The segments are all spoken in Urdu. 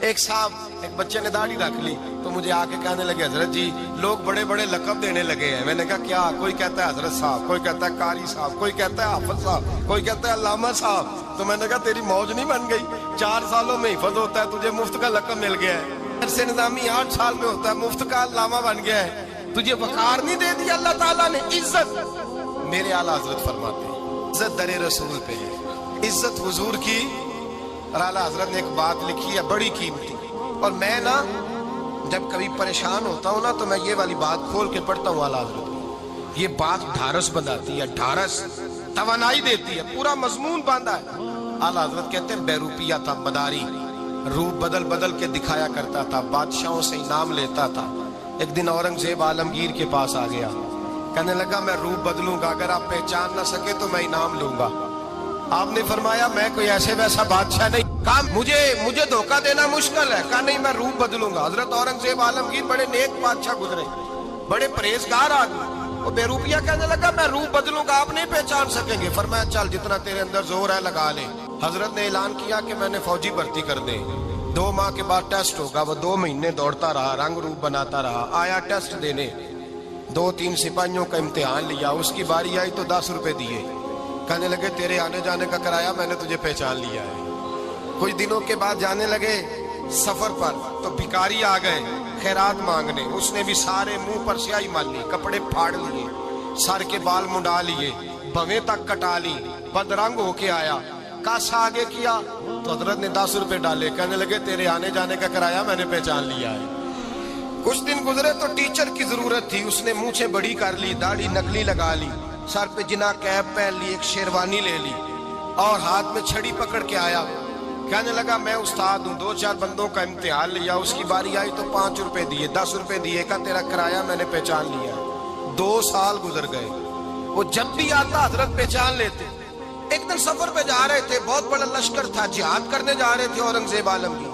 ایک صاحب ایک بچے نے داڑھی رکھ لی تو مجھے آ کے کہنے لگے حضرت جی لوگ بڑے بڑے لقب دینے لگے ہیں. میں نے کہا کیا؟ کوئی کہتا ہے حضرت صاحب, کوئی کہتا ہے قاری صاحب, کوئی کہتا ہے حافظ صاحب, کوئی کہتا ہے علامہ صاحب. تو میں نے کہا تیری موج نہیں بن گئی؟ 4 سالوں میں حفظ ہوتا ہے, تجھے مفت کا لقب مل گیا ہے. سے نظامی 8 سال میں ہوتا ہے, مفت کا علامہ بن گیا ہے. تجھے وقار نہیں دے دیا اللہ تعالیٰ نے؟ عزت میرے اعلیٰ حضرت فرماتے ہیں عزت در رسول پہ ہے, عزت حضور کی. اور اعلیٰ حضرت نے ایک بات لکھی ہے بڑی قیمتی, اور میں نا جب کبھی پریشان ہوتا ہوں نا تو میں یہ والی بات کھول کے پڑھتا ہوں اعلیٰ حضرت. یہ بات ڈھارس بناتی ہے, ڈھارس توانائی دیتی ہے, پورا مضمون باندھا ہے. اعلیٰ حضرت کہتے ہیں بے روپیہ تھا مداری, روپ بدل بدل کے دکھایا کرتا تھا, بادشاہوں سے انعام لیتا تھا. ایک دن اورنگزیب عالمگیر کے پاس آ گیا, کہنے لگا میں روپ بدلوں گا, اگر آپ پہچان نہ سکے تو میں انعام لوں گا. آپ نے فرمایا میں کوئی ایسے ویسا بادشاہ نہیں, کہا مجھے دھوکہ دینا مشکل ہے. کہا نہیں میں روپ بدلوں گا. حضرت اورنگزیب عالمگیر بڑے نیک بادشاہ گزرے, بڑے پرہیزگار آدمی. وہ بے روپیہ کہنے لگا میں روپ بدلوں گا, آپ نہیں پہچان سکیں گے. فرمایا چل جتنا تیرے اندر زور ہے لگا لے. حضرت نے اعلان کیا کہ میں نے فوجی بھرتی کر دیں, 2 ماہ کے بعد ٹیسٹ ہوگا. وہ 2 مہینے دوڑتا رہا, رنگ روپ بناتا رہا, آیا ٹیسٹ دینے. 2-3 سپاہیوں کا امتحان لیا, اس کی باری آئی تو 10 روپے دیے. کہنے لگے تیرے آنے جانے کا کرایہ میں نے تجھے پہچان لیا ہے. کچھ دنوں کے بعد جانے لگے سفر پر تو بھکاری آ گئے خیرات مانگنے. اس نے بھی سارے منہ پر سیاہی مال لی, کپڑے پھاڑ لیے, سر کے بال منڈا لیے, بھویں تک کٹا لی, بدرنگ ہو کے آیا. کاسا آگے کیا تو حضرت نے 10 روپے ڈالے. کہنے لگے تیرے آنے جانے کا کرایہ میں نے پہچان لیا ہے. کچھ دن گزرے تو ٹیچر کی ضرورت تھی, اس نے مونچھیں بڑی کر لی, داڑھی نکلی لگا لی, سر پہ جنا کیپ پہن لی, ایک شیروانی لے لی اور ہاتھ میں چھڑی پکڑ کے آیا. کہنے لگا میں استاد ہوں, 2-4 بندوں کا امتحان لیا, اس کی باری آئی تو 5 روپے دیے, 10 روپے دیے, کہا تیرا کرایہ میں نے پہچان لیا. 2 سال گزر گئے, وہ جب بھی آتا حضرت پہچان لیتے. ایک دن سفر پہ جا رہے تھے, بہت بڑا لشکر تھا, جہاد کرنے جا رہے تھے اورنگزیب عالمگیر.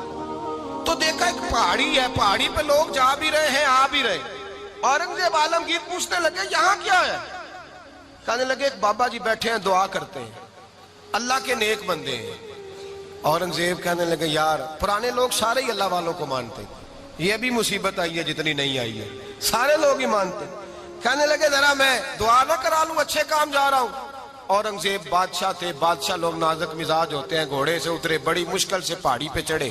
تو دیکھا ایک پہاڑی ہے, پہاڑی پہ لوگ جا بھی رہے ہیں آ بھی رہے. اورنگزیب عالمگیر پوچھنے لگے یہاں کیا ہے؟ کہنے لگے ایک بابا جی بیٹھے ہیں دعا کرتے ہیں, اللہ کے نیک بندے ہیں. اورنگزیب کہنے لگے یار پرانے لوگ سارے ہی اللہ والوں کو مانتے, یہ بھی مصیبت آئی ہے جتنی نہیں آئی ہے, سارے لوگ ہی مانتے. کہنے لگے ذرا میں دعا نہ کرا لوں, اچھے کام جا رہا ہوں. اورنگزیب بادشاہ تھے, بادشاہ لوگ نازک مزاج ہوتے ہیں. گھوڑے سے اترے, بڑی مشکل سے پہاڑی پہ چڑھے,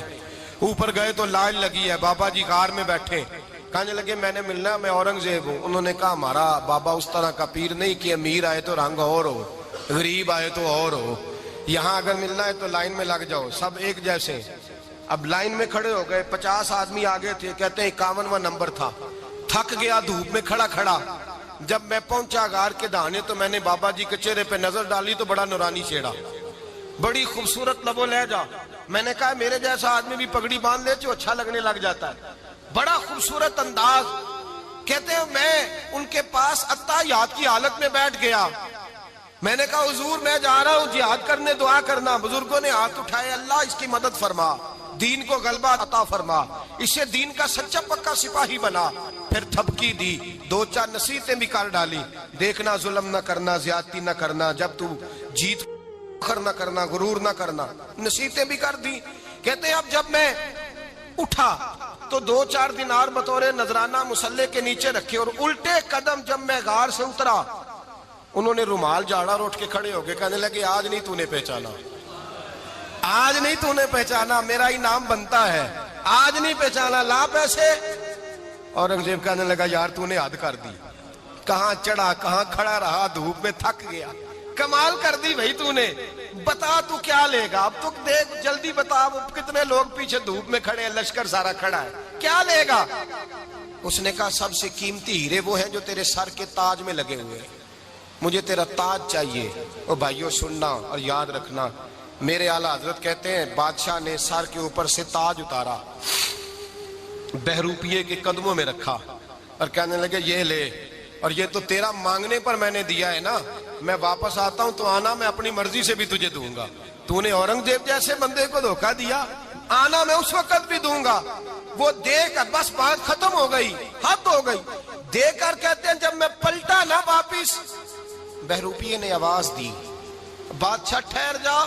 اوپر گئے تو لائن لگی ہے, بابا جی غار میں بیٹھے. کہنے لگے میں نے ملنا, میں اورنگزیب ہوں. انہوں نے کہا ہمارا بابا اس طرح کا پیر نہیں کہ امیر آئے تو رنگ اور ہو, غریب آئے تو اور ہو. یہاں اگر ملنا ہے تو لائن میں لگ جاؤ, سب ایک جیسے. اب لائن میں کھڑے ہو گئے, 50 آدمی آگے تھے, کہتے ہیں 51واں نمبر تھا. تھک گیا دھوپ میں کھڑا کھڑا. جب میں پہنچا غار کے دہانے تو میں نے بابا جی کے چہرے پہ نظر ڈالی تو بڑا نورانی چہرہ, بڑی خوبصورت لب و لہجہ. میں نے کہا میرے جیسا آدمی بھی پگڑی باندھ لے تو اچھا لگنے لگ جاتا ہے, بڑا خوبصورت انداز. کہتے ہیں میں ان کے پاس اتحیات کی حالت میں بیٹھ گیا. میں نے کہا حضور میں جا رہا ہوں جہاد کرنے, دعا کرنا. بزرگوں نے ہاتھ اٹھائے, اللہ اس کی مدد فرما, دین کو غلبہ عطا فرما, اسے دین کا سچا پکا سپاہی بنا. پھر تھپکی دی, 2-4 نصیحتیں بھی کر ڈالی. دیکھنا ظلم نہ کرنا, زیادتی نہ کرنا, جب تو جیت فخر نہ کرنا, غرور نہ کرنا, نصیحتیں بھی کر دی. کہتے ہیں اب جب میں اٹھا تو 2-4 دینار بطور نذرانہ مسلح کے نیچے رکھے, اور الٹے قدم جب میں غار سے اترا انہوں نے رومال جھاڑا اور اٹھ کے کھڑے ہو گئے. کہنے لگے آج نہیں تو نے پہچانا, آج نہیں تو نے پہچانا, میرا انعام بنتا ہے, آج نہیں پہچانا, لا پیسے. اورنگزیب کہنے لگا یار تو نے حد کر دی, کہاں چڑھا کہاں کھڑا رہا, دھوپ میں تھک گیا, کمال کر دی بھائی تو نے. بتا تو کیا لے گا, اب تو دیکھ جلدی بتا, وہ کتنے لوگ پیچھے دھوپ میں کھڑے ہیں, لشکر سارا کھڑا ہے, کیا لے گا؟ اس نے کہا سب سے قیمتی ہیرے وہ ہیں جو تیرے سر کے تاج میں لگے ہوئے ہیں, مجھے تیرا تاج چاہیے. او بھائیو سننا اور یاد رکھنا, میرے اعلیٰ حضرت کہتے ہیں بادشاہ نے سر کے اوپر سے تاج اتارا, بہروپیے کے قدموں میں رکھا اور کہنے لگے یہ لے, اور یہ تو تیرا مانگنے پر میں نے دیا ہے نا, میں واپس آتا ہوں تو آنا میں اپنی مرضی سے بھی تجھے دوں گا. تو نے اورنگزیب جیسے بندے کو دھوکہ دیا, آنا میں اس وقت بھی دوں گا. وہ دے کر بس بات ختم ہو گئی, حد ہو گئی. دے کر کہتے ہیں جب میں پلٹا نا واپس, بہروپیے نے آواز دی بادشاہ ٹھہر جا,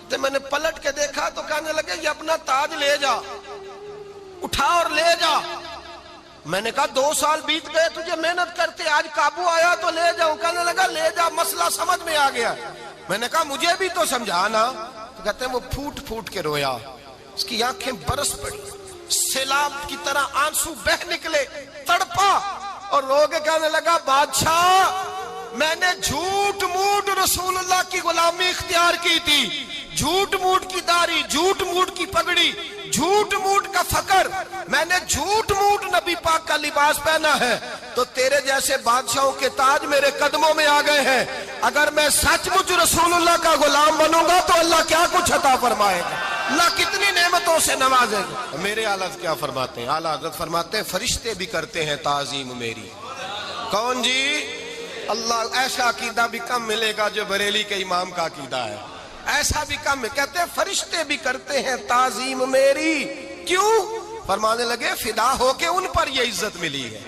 تو میں نے پلٹ کے دیکھا تو کہنے لگے یہ اپنا تاج لے جا، اٹھا اور لے جا۔ میں نے کہا 2 سال بیت گئے تجھے محنت کرتے، آج قابو آیا تو لے جاؤں۔ کہنے لگا لے جا، مسئلہ سمجھ میں آ گیا۔ میں نے کہا مجھے بھی تو سمجھانا۔ تو کہتے ہیں وہ پھوٹ پھوٹ کے رویا، اس کی آنکھیں برس پڑی، سیلاب کی طرح آنسو بہ نکلے، تڑپا اور رو کے کہنے لگا بادشاہ میں نے جھوٹ موٹ رسول اللہ کی غلامی اختیار کی تھی، جھوٹ موٹ کی داڑھی، جھوٹ موٹ کی پگڑی، جھوٹ موٹ کا فقر، میں نے جھوٹ موٹ نبی پاک کا لباس پہنا ہے، تو تیرے جیسے بادشاہوں کے تاج میرے قدموں میں آ گئے ہیں۔ اگر میں سچ مچ رسول اللہ کا غلام بنوں گا تو اللہ کیا کچھ عطا فرمائے گا، اللہ کتنی نعمتوں سے نوازے گا۔ میرے اعلیٰ حضرت کیا فرماتے ہیں؟ اعلیٰ حضرت فرماتے ہیں فرشتے بھی کرتے ہیں تعظیم میری۔ کون جی؟ اللہ۔ ایسا عقیدہ بھی کم ملے گا جو بریلی کے امام کا عقیدہ ہے، ایسا بھی کم ہے۔ کہتے ہیں فرشتے بھی کرتے ہیں تعظیم میری، کیوں؟ فرمانے لگے فدا ہو کے ان پر یہ عزت ملی ہے۔